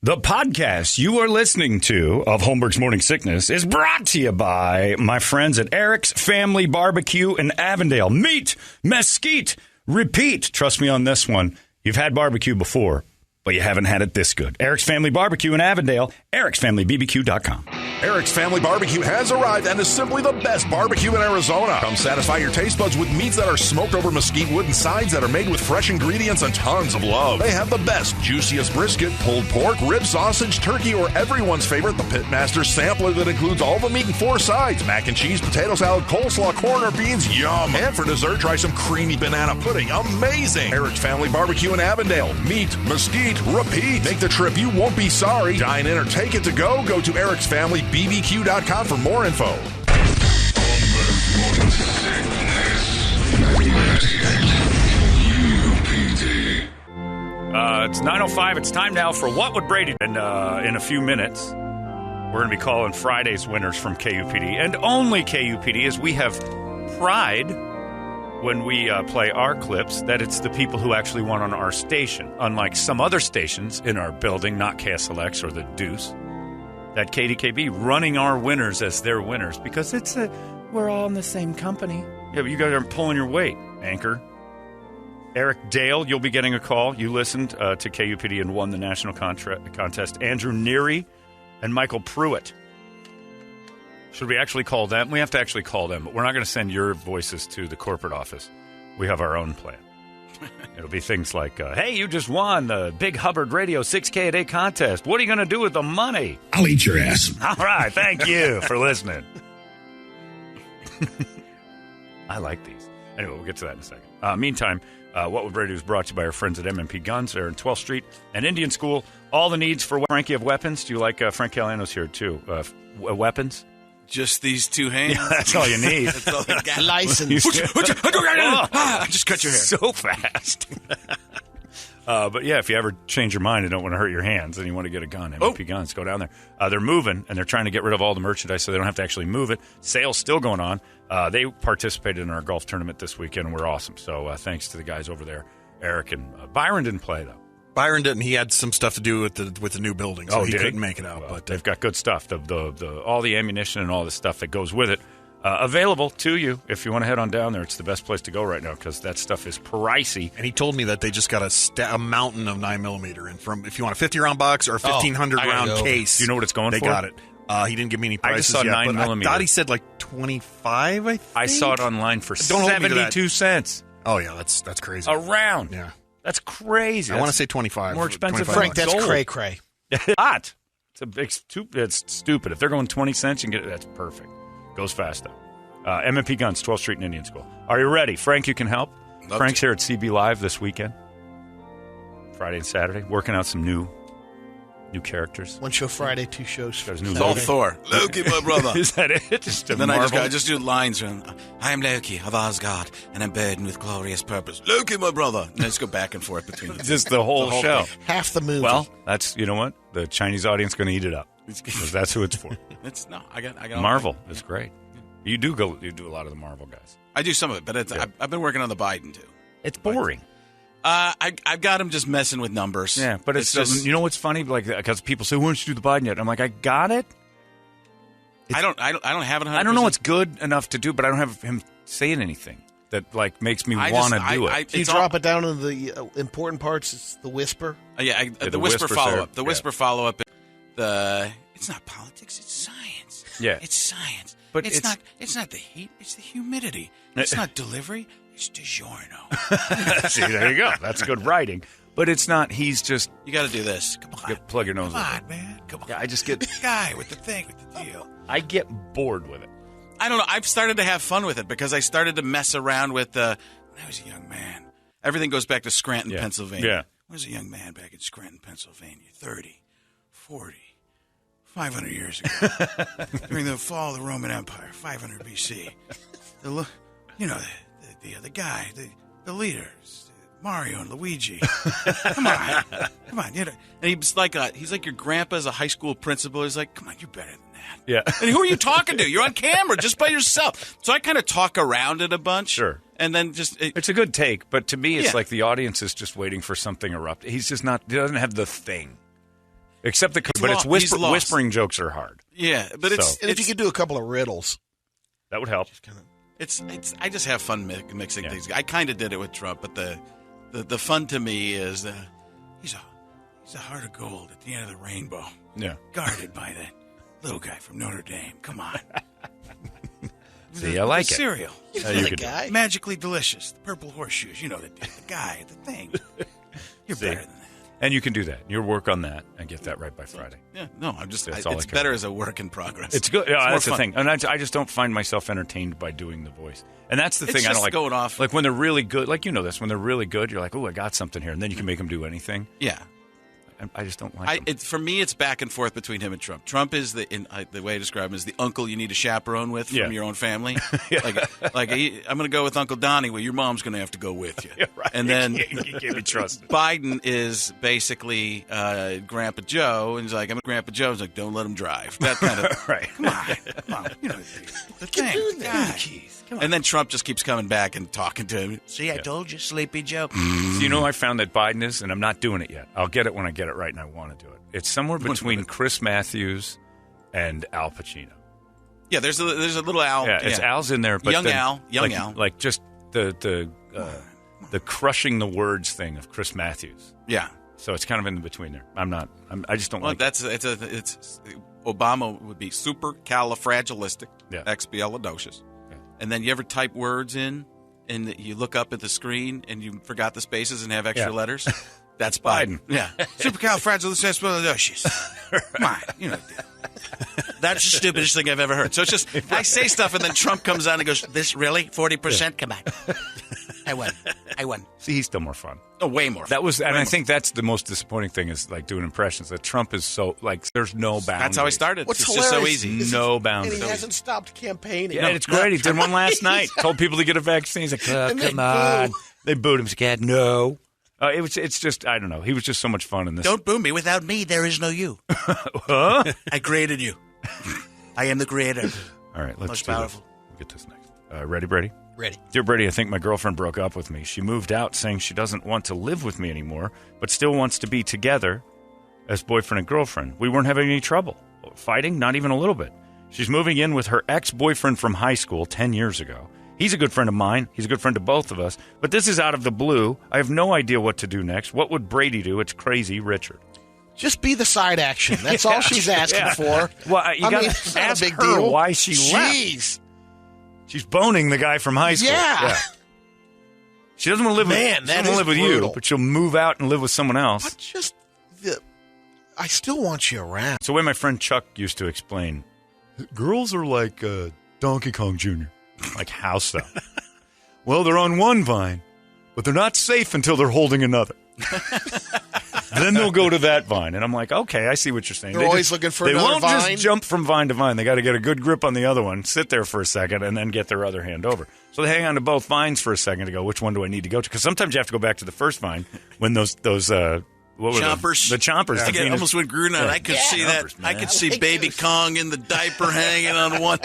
The podcast you are listening to of Holmberg's Morning Sickness is brought to you by my friends at Eric's Family Barbecue in Avondale. Meat, mesquite, repeat. Trust me on this one. You've had barbecue before, but you haven't had it this good. Eric's Family Barbecue in Avondale, ericsfamilybbq.com. Eric's Family Barbecue has arrived and is simply the best barbecue in Arizona. Come satisfy your taste buds with meats that are smoked over mesquite wood and sides that are made with fresh ingredients and tons of love. They have the best, juiciest brisket, pulled pork, rib sausage, turkey, or everyone's favorite, the Pitmaster sampler that includes all the meat and 4 sides, mac and cheese, potato salad, coleslaw, corn, or beans, yum. And for dessert, try some creamy banana pudding, amazing. Eric's Family Barbecue in Avondale. Meat, mesquite, repeat. Make the trip, you won't be sorry. Dine in or take it to go. Go to ericsfamilybbq.com for more info. It's 9:05. It's time now for What Would Brady Do? And in a few minutes, we're going to be calling Friday's winners from KUPD. And only KUPD, as we have pride when we play our clips, that it's the people who actually won on our station. Unlike some other stations in our building, not KSLX or the Deuce. That KDKB running our winners as their winners because we're all in the same company. Yeah, but you guys aren't pulling your weight, Anchor. Eric Dale, you'll be getting a call. You listened to KUPD and won the national contest. Andrew Neary and Michael Pruitt. Should we actually call them? We have to actually call them, but we're not going to send your voices to the corporate office. We have our own plan. It'll be things like, hey, you just won the Big Hubbard Radio 6K a Day contest. What are you going to do with the money? I'll eat your ass. All right. Thank you for listening. I like these. Anyway, we'll get to that in a second. Meantime, What Would Brady Do is brought to you by our friends at M&P Guns. They're in 12th Street and Indian School. All the needs for Frankie of weapons. Do you like Frank Caliendo's here, too? Weapons? Just these 2 hands. Yeah, that's all you need. That's all I got. License. I just cut your hair. So fast. But yeah, if you ever change your mind and don't want to hurt your hands and you want to get a gun, MVP Guns, go down there. They're moving, and they're trying to get rid of all the merchandise so they don't have to actually move it. Sale's still going on. They participated in our golf tournament this weekend, and we're awesome. So thanks to the guys over there. Eric and Byron didn't play, though. Byron didn't. He had some stuff to do with the new building, so he couldn't make it out. Well, but they've got good stuff. The all the ammunition and all the stuff that goes with it available to you if you want to head on down there. It's the best place to go right now because that stuff is pricey. And he told me that they just got a mountain of 9mm, and from if you want a 50-round box or a 1,500 round case, Do you know what it's going for? They got it. He didn't give me any prices I just saw yet, 9mm. I thought he said like 25. I think I saw it online for 72 cents. Oh yeah, that's crazy. A round. Yeah. That's crazy. I want to say 25. More expensive. Frank, that's cray-cray. Hot. It's stupid. If they're going 20 cents, you can get it. That's perfect. Goes fast, though. M&P Guns, 12th Street and Indian School. Are you ready? Frank, you can help. Frank's here at CB Live this weekend. Friday and Saturday. Working out some new characters. 1 show Friday, 2 shows. There's new Loki. Thor. Loki, my brother. Is that it? Just then I just do lines. I am Loki of Asgard, and I'm burdened with glorious purpose. Loki, my brother. And I just go back and forth between just the whole show. Thing. Half the movie. Well, that's, you know what? The Chinese audience going to eat it up. Because that's who it's for. I got Marvel is great. You do a lot of the Marvel guys. I do some of it, but I've been working on the Biden, too. It's boring. I've got him just messing with numbers. Yeah, but it's just, you know what's funny? Like, because people say, "Why don't you do the Biden yet?" I'm like, I got it. I don't have it. 100%. I don't know what's good enough to do, but I don't have him saying anything that like makes me want to do it. You drop it down to the important parts. It's the whisper. The whisper follow up. The whisper follow up. It's not politics. It's science. Yeah, it's science. But it's not. It's not the heat. It's the humidity. It's not delivery. It's DiGiorno. See, there you go. That's good writing. But it's not. He's just. You got to do this. Come on. Plug your nose. Come on, man. Come on. Yeah, I just get the guy with the thing with the deal. I get bored with it. I don't know. I've started to have fun with it because I started to mess around with when I was a young man. Everything goes back to Scranton, Pennsylvania. Yeah. I was a young man back in Scranton, Pennsylvania, 30, 40, 500 years ago. During the fall of the Roman Empire, 500 B.C. The guy, the leaders, Mario and Luigi. Come on. And he's like your grandpa as a high school principal. He's like, come on, you're better than that. Yeah. And who are you talking to? You're on camera just by yourself. So I kind of talk around it a bunch. Sure. And then just... it's a good take, but to me, it's like the audience is just waiting for something erupt. He's just not... He doesn't have the thing. Except but it's whispering jokes are hard. Yeah, but and if you could do a couple of riddles, that would help. It's. I just have fun mixing things. I kind of did it with Trump, but the fun to me is he's a heart of gold at the end of the rainbow. Yeah, guarded by that little guy from Notre Dame. Come on. See, I like it. Cereal. You know the guy. Magically delicious. The purple horseshoes. You know the guy, the thing. You're better than that. And you can do that. You'll work on that and get that right by Friday. Yeah, no, it's better as a work in progress. It's good. Yeah, that's the thing. And I just don't find myself entertained by doing the voice. And that's the thing I don't like. Going off. Like when they're really good, like you know this, when they're really good, you're like, oh, I got something here. And then you can make them do anything. Yeah. I just don't like them. For me, it's back and forth between him and Trump. Trump is the way I describe him is the uncle you need a chachaperone with from your own family. Yeah. I'm going to go with Uncle Donnie. Well, your mom's going to have to go with you. Yeah, right. And then you can't be trusted. Biden is basically Grandpa Joe, and he's like, I'm Grandpa Joe. He's like, don't let him drive. That kind of right. Come on, you know the thing, the guy. And then Trump just keeps coming back and talking to him. See, I told you, Sleepy Joe. So you know I found that Biden is, and I'm not doing it yet. I'll get it when I get it right, and I want to do it. It's somewhere between Chris Matthews and Al Pacino. Yeah, there's a little Al. Yeah, it's Al's in there. But young Al. Like just the crushing the words thing of Chris Matthews. Yeah. So it's kind of in between there. I just don't like it. It's Obama would be supercalifragilistic, expialidocious. And then you ever type words in, and you look up at the screen, and you forgot the spaces and have extra letters? That's Biden. Yeah. Supercalifragilisticexpialidocious. Come on. You know, that's the stupidest thing I've ever heard. So it's just, I say stuff, and then Trump comes on and goes, this really? 40%? Yeah. Come on. I won. See, he's still more fun. Oh, way more fun. That was, and I think that's the most disappointing thing is like doing impressions. That Trump is so, like, there's no boundaries. That's how I started. What's it's hilarious just so easy. No boundaries. And he hasn't stopped campaigning. Yeah, it's great. He did one last night. Told people to get a vaccine. He's like, oh, come on. They booed him. He's like, no. It's just, I don't know. He was just so much fun in this. Don't boo me. Without me, there is no you. Huh? I created you. I am the creator. All right, let's Most do powerful. this. We'll get this next. Ready, Brady? Ready. Dear Brady, I think my girlfriend broke up with me. She moved out saying she doesn't want to live with me anymore, but still wants to be together as boyfriend and girlfriend. We weren't having any trouble. Fighting? Not even a little bit. She's moving in with her ex-boyfriend from high school 10 years ago. He's a good friend of mine. He's a good friend to both of us. But this is out of the blue. I have no idea what to do next. What would Brady do? It's crazy, Richard. Just be the side action. That's all she's asking for. Well, you got to ask her deal. Why she left. She's boning the guy from high school. Yeah. She doesn't want to live with you, but she'll move out and live with someone else. But I still want you around. So the way my friend Chuck used to explain, girls are like Donkey Kong Jr. Like, how so? Well, they're on one vine, but they're not safe until they're holding another. Then they'll go to that vine. And I'm like, okay, I see what you're saying. They're always looking for another vine? They won't just jump from vine to vine. They got to get a good grip on the other one, sit there for a second, and then get their other hand over. So they hang on to both vines for a second to go, which one do I need to go to? Because sometimes you have to go back to the first vine when those what were chompers. The chompers. Yeah. I almost went Grunot. Yeah. I could see that. Man. I could see Baby Kong in the diaper hanging on one,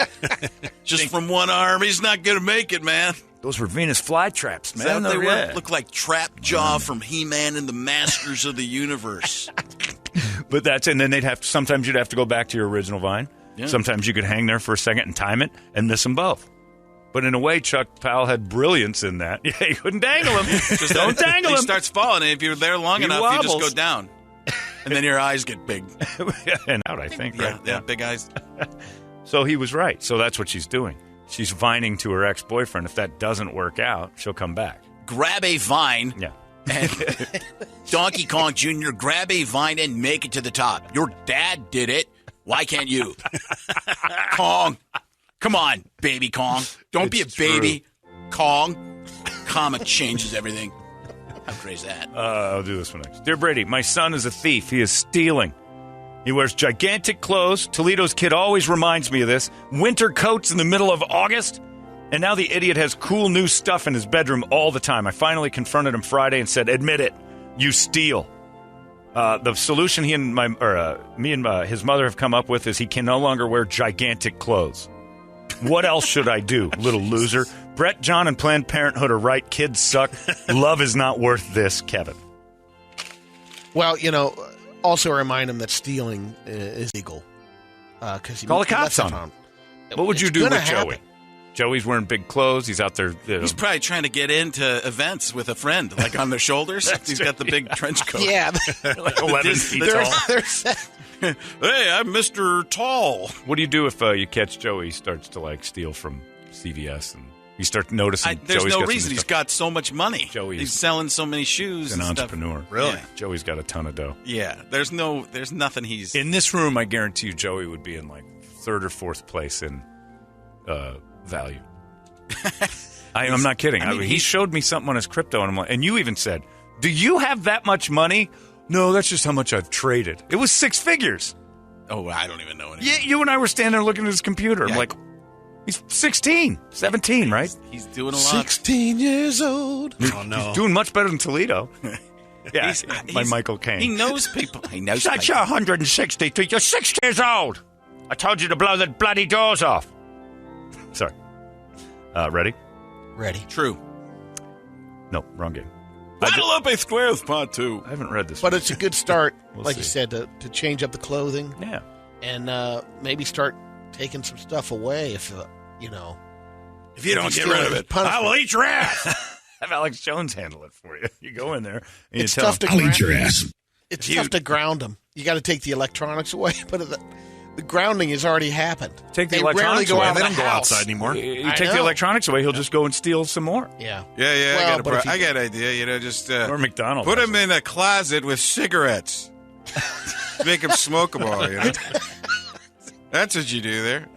just from one arm. He's not going to make it, man. Those were Venus flytraps, man. They were. Look like Trap Jaw from He-Man and the Masters of the Universe. But and then sometimes you'd have to go back to your original vine. Yeah. Sometimes you could hang there for a second and time it and miss them both. But in a way, Chuck Powell had brilliance in that. Yeah, you couldn't dangle him. Just don't dangle him. He starts falling, and if you're there long enough, wobbles. You just go down. And then your eyes get big. And out, I think. Yeah, right? yeah, big eyes. So he was right. So that's what she's doing. She's vining to her ex-boyfriend. If that doesn't work out, she'll come back. Grab a vine. Yeah. And Donkey Kong Jr., grab a vine and make it to the top. Your dad did it. Why can't you? Kong. Come on, baby Kong. Don't be a baby. True. Kong. Comic changes everything. How crazy is that? I'll do this one next. Dear Brady, my son is a thief. He is stealing. He wears gigantic clothes. Toledo's kid always reminds me of this. Winter coats in the middle of August. And now the idiot has cool new stuff in his bedroom all the time. I finally confronted him Friday and said, admit it, you steal. The solution me and his mother have come up with is he can no longer wear gigantic clothes. What else should I do, little loser? Brett, John, and Planned Parenthood are right. Kids suck. Love is not worth this, Kevin. Well, Also remind him that stealing is legal. Call the cops on him. What would you do with Joey? Joey's wearing big clothes. He's out there. He's probably trying to get into events with a friend, like on their shoulders. He's got the big trench coat. Yeah. Like 11 feet tall. Hey, I'm Mr. Tall. What do you do if you catch Joey? He starts to like steal from CVS and you start noticing. There's no reason. He's got so much money. He's selling so many shoes. He's an and entrepreneur. Stuff. Really? Yeah. Joey's got a ton of dough. Yeah. There's nothing he's... In this room, I guarantee you Joey would be in like third or fourth place in value. I'm not kidding. He showed me something on his crypto, and I'm like, and you even said, "Do you have that much money?" No, that's just how much I've traded. It was 6 figures. Oh, I don't even know anymore. Yeah, you and I were standing there looking at his computer. Yeah. I'm like, he's 16, 17, right? He's doing a lot. 16 years old. Oh, no. He's doing much better than Toledo. Yeah, my Michael Caine. He knows people. He knows Shut your 162. You're 6 years old. I told you to blow the bloody doors off. Sorry. Ready? Ready. True. No, wrong game. Guadalupe Squares Part 2. I haven't read this But one. it's a good start, We'll like see. you said, to change up the clothing. Yeah. And maybe start taking some stuff away if you If you don't get rid of it, punishment. I will eat your ass. Have Alex Jones handle it for you. You go in there and It's you tell tough to him, ground. your ass. It's tough to ground them. You got to take the electronics away, but the grounding has already happened. Take the They rarely electronics go away. out They of don't the go house. outside anymore. you I take the know. electronics away, he'll just go and steal some more. Yeah. Yeah, Well, but if I you- got an idea. Just Or McDonald's. put him in a closet with cigarettes. Make him smoke them all. That's what you do there.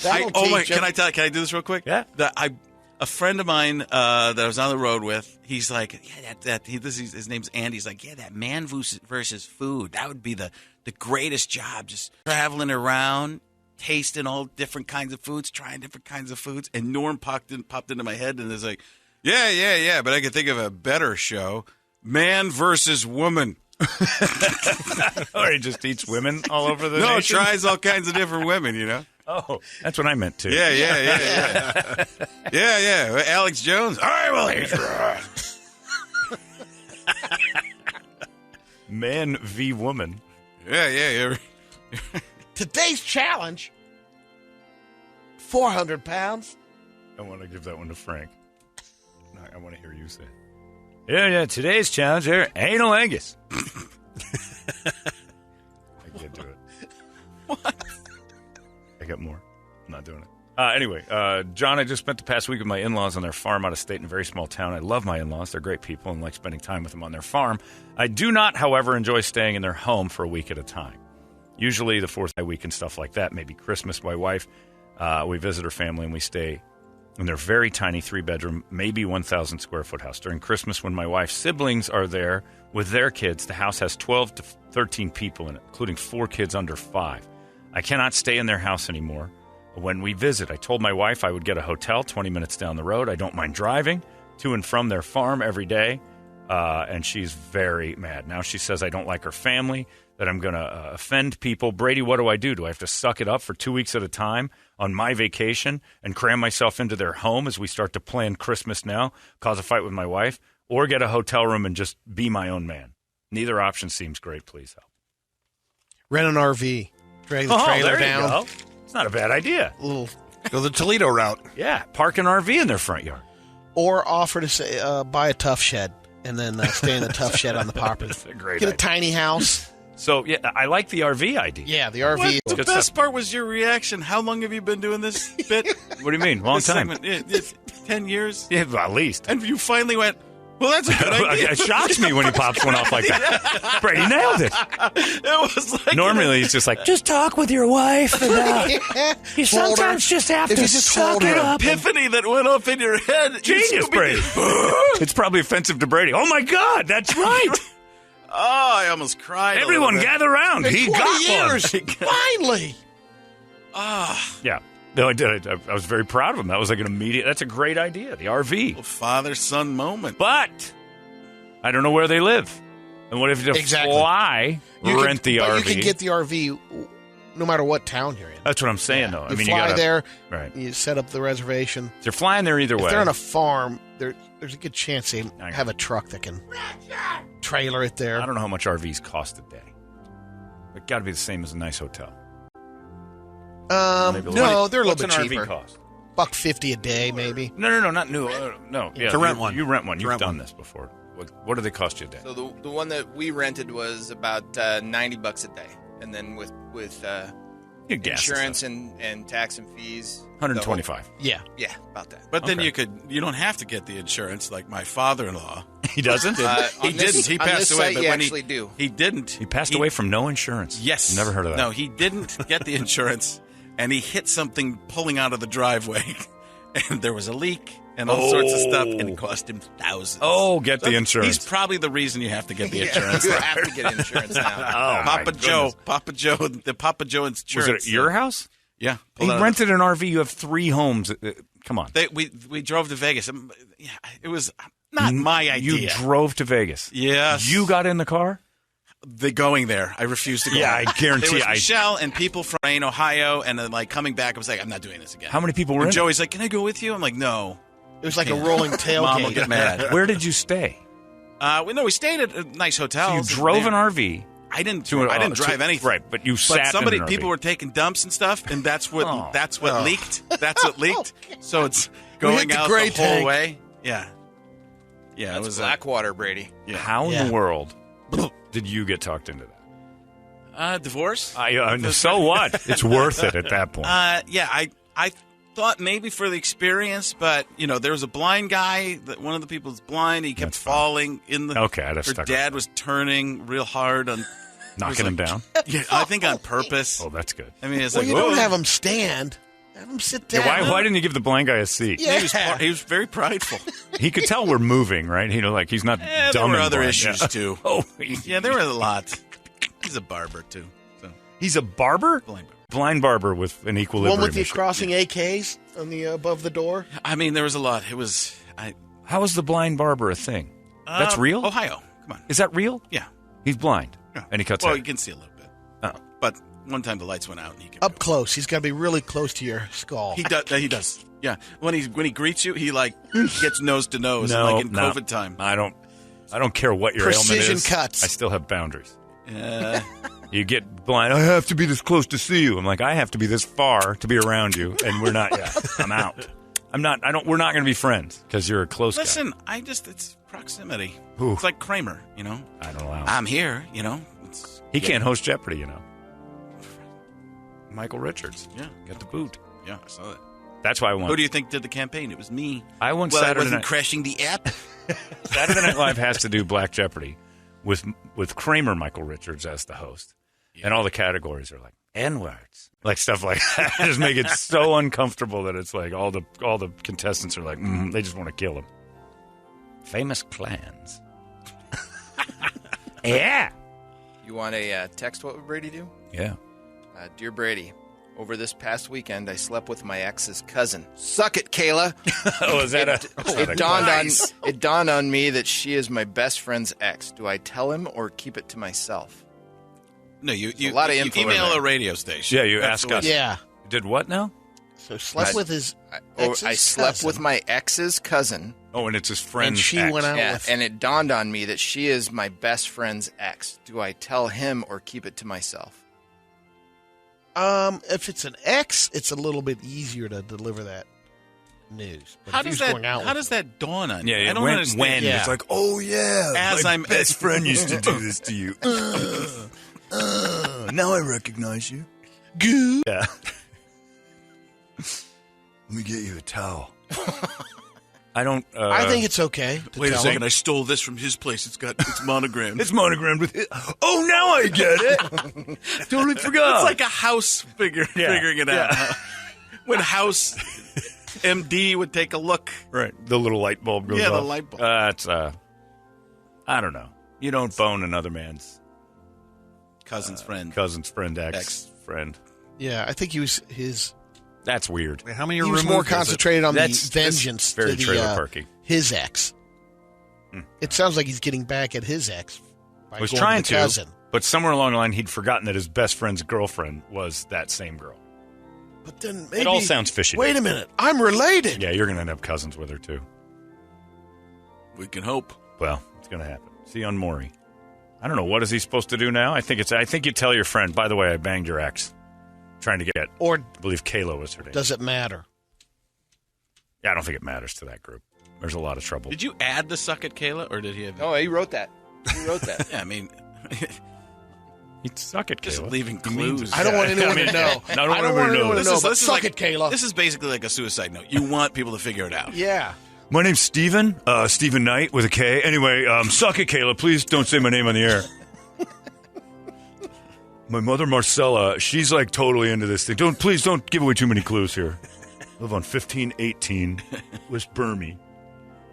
That'll teach 'em. Can I do this real quick? Yeah. A friend of mine that I was on the road with, he's like, yeah, his name's Andy. He's like, yeah, that man versus food, that would be the greatest job. Just traveling around, tasting all different kinds of foods, trying different kinds of foods. And Norm popped into my head and is like, Yeah. But I could think of a better show: Man versus Woman. Or he just eats women all over the No, nation. tries all kinds of different women. Oh, that's what I meant too. Yeah. Yeah. Alex Jones. All right, well, here's your ass. Man v. woman. Yeah. Today's challenge, 400 pounds. I want to give that one to Frank. I want to hear you say it. Yeah, today's challenge here, anal Angus. I can't do it. what? I got more. I'm not doing it. Anyway, John, I just spent the past week with my in-laws on their farm out of state in a very small town. I love my in-laws. They're great people and like spending time with them on their farm. I do not, however, enjoy staying in their home for a week at a time. Usually the 4th week and stuff like that, maybe Christmas. My wife, we visit her family and we stay in their very tiny 3-bedroom, maybe 1,000 square foot house. During Christmas, when my wife's siblings are there with their kids, the house has 12 to 13 people in it, including 4 kids under 5. I cannot stay in their house anymore. When we visit, I told my wife I would get a hotel 20 minutes down the road. I don't mind driving to and from their farm every day, and she's very mad. Now she says I don't like her family, that I'm going to offend people. Brady, what do? Do I have to suck it up for 2 weeks at a time on my vacation and cram myself into their home as we start to plan Christmas now, cause a fight with my wife, or get a hotel room and just be my own man? Neither option seems great. Please help. Rent an RV. Drag the trailer there down. you go. It's not a bad idea. Go the Toledo route. Yeah, park an RV in their front yard. Or offer to say, buy a tough shed and then stay in the tough shed on the property. That's a great Get a idea. tiny house. So, yeah, I like the RV idea. Yeah, the RV. The good best stuff. part was your reaction. How long have you been doing this bit? What do you mean? Long This time. segment? It's 10 years? Yeah, well, at least. And you finally went, well, that's a good idea. It shocks me when he pops one off like that. Brady nailed it. It was like... Normally, it's just like, just talk with your wife. And, you sometimes just have If to you just suck hold it her. up. epiphany that went off in your head. Genius, Brady. It's probably offensive to Brady. Oh, my God, that's right. Oh, I almost cried. Everyone gather around. In He 20 got years. one. Finally. Yeah. No, I did. I was very proud of him. That was like an immediate, that's a great idea, the RV. Father-son moment. But I don't know where they live. And what if you have to Exactly. fly, rent the but RV? you can get the RV no matter what town you're in. That's what I'm saying, though. You I mean, fly you gotta, there, right? you set up the reservation. They're flying there either way. If they're on a farm, there's a good chance they have a truck that can trailer it there. I don't know how much RVs cost a day. It got to be the same as a nice hotel. No, they're a little What's bit an cheaper. RV cost? $150 a day, maybe. No, not new. No, yeah, To rent one. You rent one. To You've rent done one. this before. What do they cost you a day? So the one that we rented was about $90 a day, and then with Your gas insurance and tax and fees, $125. Yeah. Yeah, about that. But then Okay. you don't have to get the insurance like my father-in-law. He doesn't. He didn't. He on passed this away. site But you when actually do. he didn't. He passed away from no insurance. Yes. Never heard of that. No, he didn't get the insurance, and he hit something pulling out of the driveway, and there was a leak and all sorts of stuff, and it cost him thousands. Oh, get the insurance. He's probably the reason you have to get the insurance. You have to get insurance now. Oh, my Papa Joe, the Papa Joe Was insurance. it at your house? Yeah. He rented an RV. You have 3 homes. Come on. We drove to Vegas. Yeah, it was not my idea. You drove to Vegas. Yes. You got in the car? The going there. I refused to go. Yeah, I guarantee There was I- Michelle and people from Maine, Ohio, and then like coming back, I was like, I'm not doing this again. How many people were And in it? Joey's like, can I go with you? I'm like, no. It was like a rolling tailgate. Mom will get mad. Where did you stay? We stayed at a nice hotel. So you drove an RV. I didn't to drive anything. Right, but you sat But in an RV. people were taking dumps and stuff, and that's what Oh. leaked. That's what leaked. So it's going hit the out gray the whole tank. way. Yeah. Yeah, That's it was Blackwater, Brady. How in Yeah. the world did you get talked into that? divorce. So what? It's worth it at that point. Yeah, I thought maybe for the experience, but there was a blind guy. That one of the people was blind. He kept That's fine. falling in the. Okay, I'd have her stuck dad was turning real hard on Knocking him down? Yeah, I think on purpose. Oh, that's good. I mean, it's Well, like you don't whoa. have him stand. Have him sit down. Yeah, why didn't you give the blind guy a seat? Yeah. He was very prideful. He could tell we're moving, right? He's not There dumb were and other blind. issues Yeah. too. Oh, Yeah, there were a lot. He's a barber too. So he's a barber? blind barber. Blind barber with an equilibrium One with the issue. crossing AKs on the above the door. I mean, there was a lot. It was How is the blind barber a thing? That's real? Ohio. Come on. Is that real? Yeah. He's blind. Yeah. And he cuts Well, hair. you can see a little bit. Oh. But one time the lights went out and he kept Up close. He's got to be really close to your skull. He does. He does. Yeah. When he greets you, he gets nose to nose. like in COVID time. I don't care what your Precision ailment is. cuts. I still have boundaries. Uh, You get blind. I have to be this close to see you. I'm like, I have to be this far to be around you, and we're not. Yeah, I'm out. I'm not. I don't. We're not going to be friends because you're a close listen, it's proximity. Ooh. It's like Kramer. guy. I don't allow. I'm here. He can't host Jeopardy. Michael Richards. Yeah. Get the boot. Yeah, I saw that. That's why I won. Who do you think did the campaign? It was me. I won Well, I Saturday wasn't night. crashing the app. Saturday Night Live has to do Black Jeopardy with Kramer, Michael Richards as the host, and all the categories are like N-words, like stuff like that. Just make it so uncomfortable that it's like all the contestants are like they just want to kill him. Famous clans. Yeah. You want a text? What would Brady do? Yeah. Dear Brady, over this past weekend, I slept with my ex's cousin. Suck it, Kayla. Oh, is that It dawned on me that she is my best friend's ex. Do I tell him or keep it to myself? No, you a lot of you info in email there. a radio station. Yeah, you That's ask the way- us. Yeah. You did what now? So slept with his ex's I slept cousin. with my ex's cousin. Oh, and it's his friend. And she went out with... And it dawned on me that she is my best friend's ex. Do I tell him or keep it to myself? If it's an ex, it's a little bit easier to deliver that news. But How if he does was that? going out How with does that dawn on you? Yeah, I don't when, understand. when Yeah. it's like, oh yeah, As my I'm- best friend used to do this to you. Now I recognize you. Goo. Yeah. Let me get you a towel. I don't. I think it's okay. To Wait a tell second, him. I stole this from his place. It's monogrammed. it's monogrammed with. Oh, now I get it. Totally forgot. It's like a house figuring it out. Yeah. When House MD would take a look. right. The little light bulb goes Yeah, off. the light bulb. It's I don't know. You don't bone another man's Cousin's friend. cousin's friend, Ex. ex-friend. Yeah, I think he was his... That's weird. Wait, how many He are was removed? more is it? concentrated on the That's vengeance very to trailer the, parky. his ex. It sounds like he's getting back at his ex. By Was going trying the to, cousin. but somewhere along the line, he'd forgotten that his best friend's girlfriend was that same girl. But then maybe... all sounds fishy. Wait a minute. I'm related. Yeah, you're going to end up cousins with her, too. We can hope. Well, it's going to happen. See you on Maury. I don't know. What is he supposed to do now? I think you tell your friend, by the way, I banged your ex. Trying to get, Or I believe Kayla was her name. does it matter? Yeah, I don't think it matters to that group. There's a lot of trouble. Did you add the suck at Kayla, or did he have? No, he wrote that. He wrote that. Yeah, I mean, He'd suck at just Kayla. leaving clues. I don't want anyone to know. I don't want anyone to know. But This suck is it, Kayla. This is basically like a suicide note. You want people to figure it out. Yeah. My name's Steven. Steven Knight with a K. Anyway, suck it, Kayla. Please don't say my name on the air. My mother, Marcella, she's like totally into this thing. Please don't give away too many clues here. Live on 1518 West Burmy.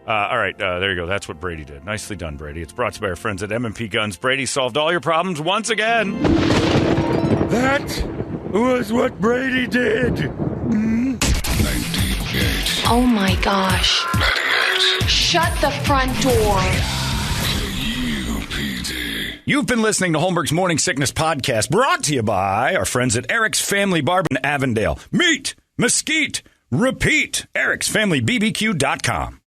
All right, there you go. That's what Brady did. Nicely done, Brady. It's brought to you by our friends at M&P Guns. Brady solved all your problems once again. That was what Brady did. 98. Oh my gosh. 98. Shut the front door. WWBD. You've been listening to Holmberg's Morning Sickness Podcast, brought to you by our friends at Eric's Family Barb in Avondale. Meet, mesquite, repeat. Eric'sFamilyBBQ.com.